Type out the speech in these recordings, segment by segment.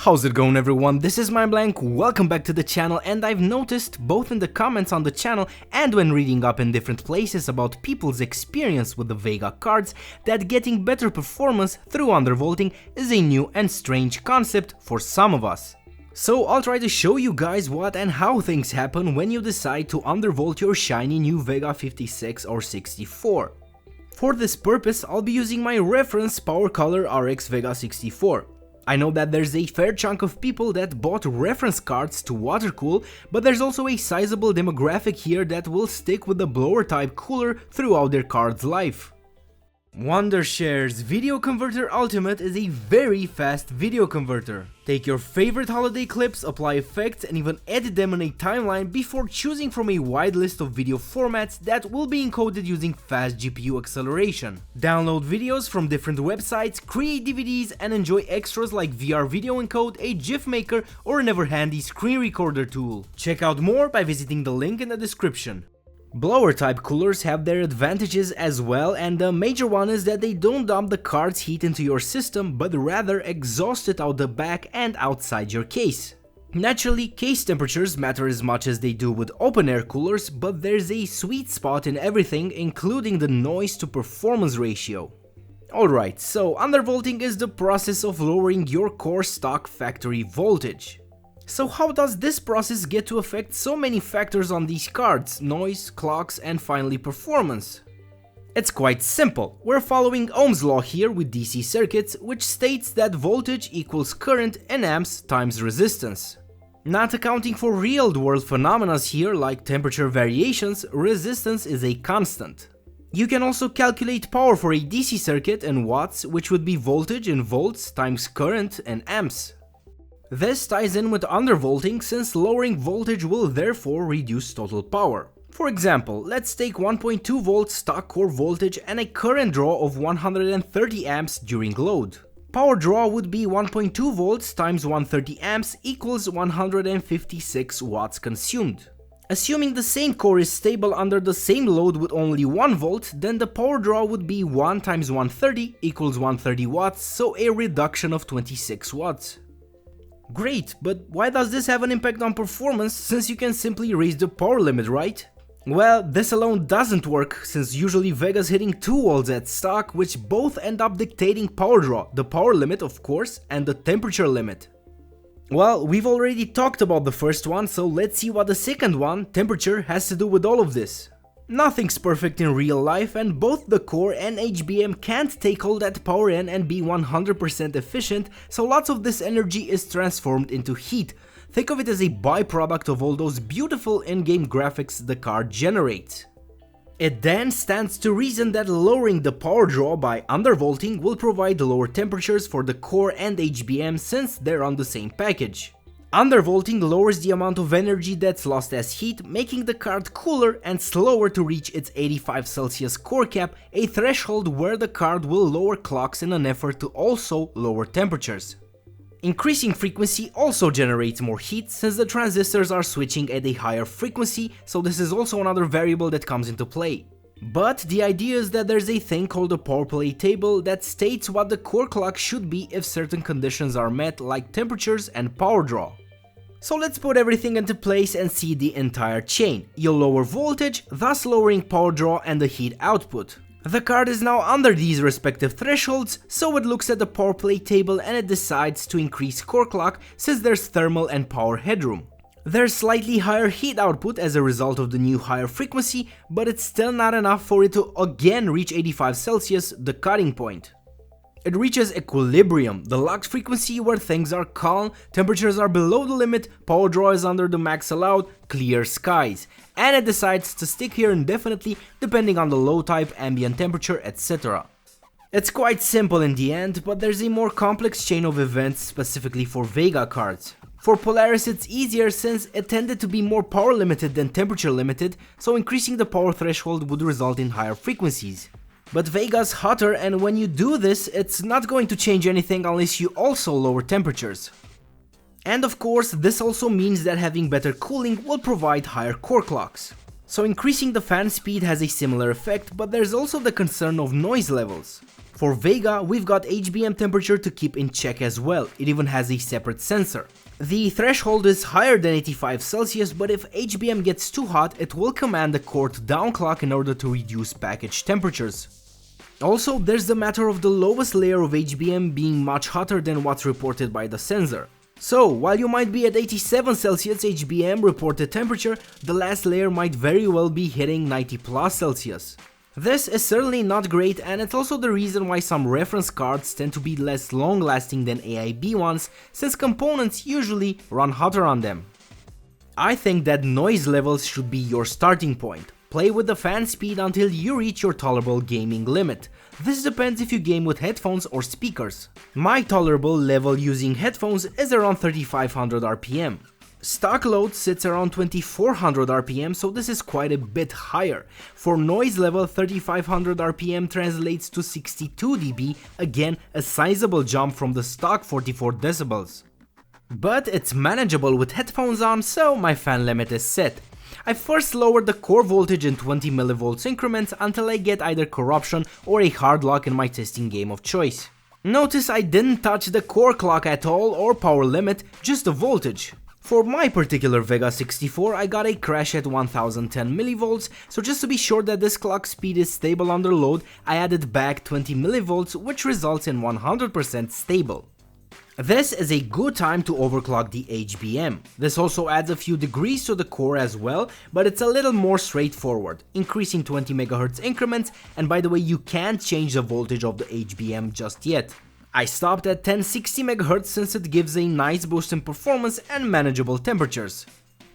How's it going, everyone? This is MindBlank, welcome back to the channel, and I've noticed both in the comments on the channel and when reading up in different places about people's experience with the VEGA cards that getting better performance through undervolting is a new and strange concept for some of us. So I'll try to show you guys what and how things happen when you decide to undervolt your shiny new VEGA 56 or 64. For this purpose, I'll be using my reference PowerColor RX VEGA 64. I know that there's a fair chunk of people that bought reference cards to watercool, but there's also a sizable demographic here that will stick with the blower type cooler throughout their card's life. Wondershare's Video Converter Ultimate is a very fast video converter. Take your favorite holiday clips, apply effects and even edit them in a timeline before choosing from a wide list of video formats that will be encoded using fast GPU acceleration. Download videos from different websites, create DVDs and enjoy extras like VR video encode, a GIF maker or an ever handy screen recorder tool. Check out more by visiting the link in the description. Blower type coolers have their advantages as well, and the major one is that they don't dump the card's heat into your system but rather exhaust it out the back and outside your case. Naturally, case temperatures matter as much as they do with open air coolers, but there's a sweet spot in everything, including the noise to performance ratio. Alright, so undervolting is the process of lowering your core stock factory voltage. So how does this process get to affect so many factors on these cards: noise, clocks and finally performance? It's quite simple. We're following Ohm's law here with DC circuits, which states that voltage equals current in amps times resistance. Not accounting for real-world phenomena here like temperature variations, resistance is a constant. You can also calculate power for a DC circuit in watts, which would be voltage in volts times current in amps. This ties in with undervolting, since lowering voltage will therefore reduce total power. For example, let's take 1.2 volts stock core voltage and a current draw of 130 amps during load. Power draw would be 1.2 volts times 130 amps equals 156 watts consumed. Assuming the same core is stable under the same load with only 1 volt, then the power draw would be 1 times 130 equals 130 watts, so a reduction of 26 watts. Great, but why does this have an impact on performance, since you can simply raise the power limit, right? Well, this alone doesn't work, since usually VEGA's hitting 2 volts at stock, which both end up dictating power draw, the power limit of course, and the temperature limit. Well, we've already talked about the first one, so let's see what the second one, temperature, has to do with all of this. Nothing's perfect in real life, and both the core and HBM can't take all that power in and be 100% efficient, so lots of this energy is transformed into heat. Think of it as a byproduct of all those beautiful in-game graphics the card generates. It then stands to reason that lowering the power draw by undervolting will provide lower temperatures for the core and HBM, since they're on the same package. Undervolting lowers the amount of energy that's lost as heat, making the card cooler and slower to reach its 85 Celsius core cap, a threshold where the card will lower clocks in an effort to also lower temperatures. Increasing frequency also generates more heat, since the transistors are switching at a higher frequency, so this is also another variable that comes into play. But the idea is that there's a thing called a POWERPLAY table that states what the core clock should be if certain conditions are met, like temperatures and power draw. So let's put everything into place and see the entire chain. You'll lower voltage, thus lowering power draw and the heat output. The card is now under these respective thresholds, so it looks at the POWERPLAY table and it decides to increase core clock, since there's thermal and power headroom. There's slightly higher heat output as a result of the new higher frequency, but it's still not enough for it to again reach 85 Celsius, the cutting point. It reaches equilibrium, the locked frequency where things are calm, temperatures are below the limit, power draw is under the max allowed, clear skies, and it decides to stick here indefinitely depending on the load type, ambient temperature, etc. It's quite simple in the end, but there's a more complex chain of events specifically for VEGA cards. For Polaris it's easier, since it tended to be more power limited than temperature limited, so increasing the power threshold would result in higher frequencies. But VEGA's hotter, and when you do this, it's not going to change anything unless you also lower temperatures. And of course, this also means that having better cooling will provide higher core clocks. So increasing the fan speed has a similar effect, but there's also the concern of noise levels. For Vega, we've got HBM temperature to keep in check as well, it even has a separate sensor. The threshold is higher than 85 Celsius, but if HBM gets too hot, it will command the core to downclock in order to reduce package temperatures. Also, there's the matter of the lowest layer of HBM being much hotter than what's reported by the sensor. So, while you might be at 87 Celsius HBM reported temperature, the last layer might very well be hitting 90 plus Celsius. This is certainly not great, and it's also the reason why some reference cards tend to be less long lasting than AIB ones, since components usually run hotter on them. I think that noise levels should be your starting point. Play with the fan speed until you reach your tolerable gaming limit. This depends if you game with headphones or speakers. My tolerable level using headphones is around 3500 RPM. Stock load sits around 2400 RPM, so this is quite a bit higher. For noise level, 3500 RPM translates to 62 dB, again a sizable jump from the stock 44 decibels. But it's manageable with headphones on, so my fan limit is set. I first lowered the core voltage in 20 mV increments until I get either corruption or a hard lock in my testing game of choice. Notice I didn't touch the core clock at all or power limit, just the voltage. For my particular Vega 64, I got a crash at 1010 mV, so just to be sure that this clock speed is stable under load, I added back 20 mV, which results in 100% stable. This is a good time to overclock the HBM. This also adds a few degrees to the core as well, but it's a little more straightforward, increasing 20 MHz increments, and by the way, you can't change the voltage of the HBM just yet. I stopped at 1060 MHz since it gives a nice boost in performance and manageable temperatures.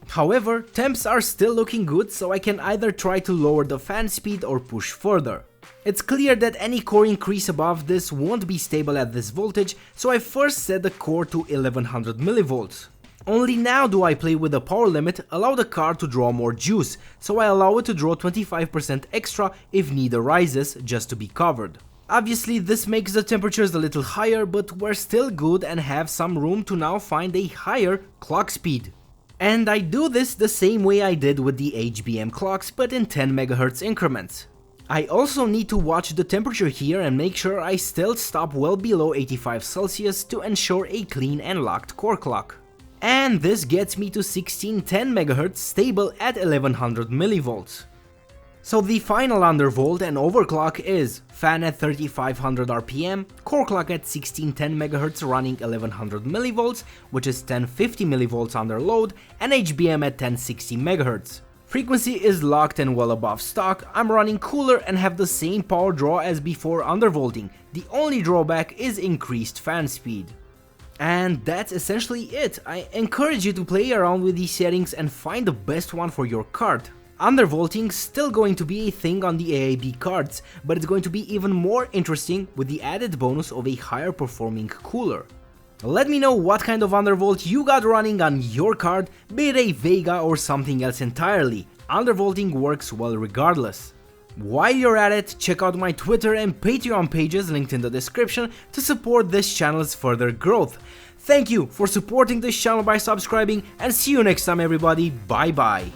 However, temps are still looking good, so I can either try to lower the fan speed or push further. It's clear that any core increase above this won't be stable at this voltage, so I first set the core to 1100 mV. Only now do I play with the power limit, allow the card to draw more juice, so I allow it to draw 25% extra if need arises, just to be covered. Obviously this makes the temperatures a little higher, but we're still good and have some room to now find a higher clock speed. And I do this the same way I did with the HBM clocks, but in 10 MHz increments. I also need to watch the temperature here and make sure I still stop well below 85 Celsius to ensure a clean and locked core clock. And this gets me to 1610 MHz stable at 1100 mV. So the final undervolt and overclock is fan at 3500 RPM, core clock at 1610 MHz running 1100 mV, which is 1050 mV under load, and HBM at 1060 MHz. Frequency is locked and well above stock, I'm running cooler and have the same power draw as before undervolting, the only drawback is increased fan speed. And that's essentially it. I encourage you to play around with these settings and find the best one for your card. Undervolting still going to be a thing on the AIB cards, but it's going to be even more interesting with the added bonus of a higher performing cooler. Let me know what kind of undervolt you got running on your card, be it a Vega or something else entirely. Undervolting works well regardless. While you're at it, check out my Twitter and Patreon pages linked in the description to support this channel's further growth. Thank you for supporting this channel by subscribing, and see you next time everybody, bye bye.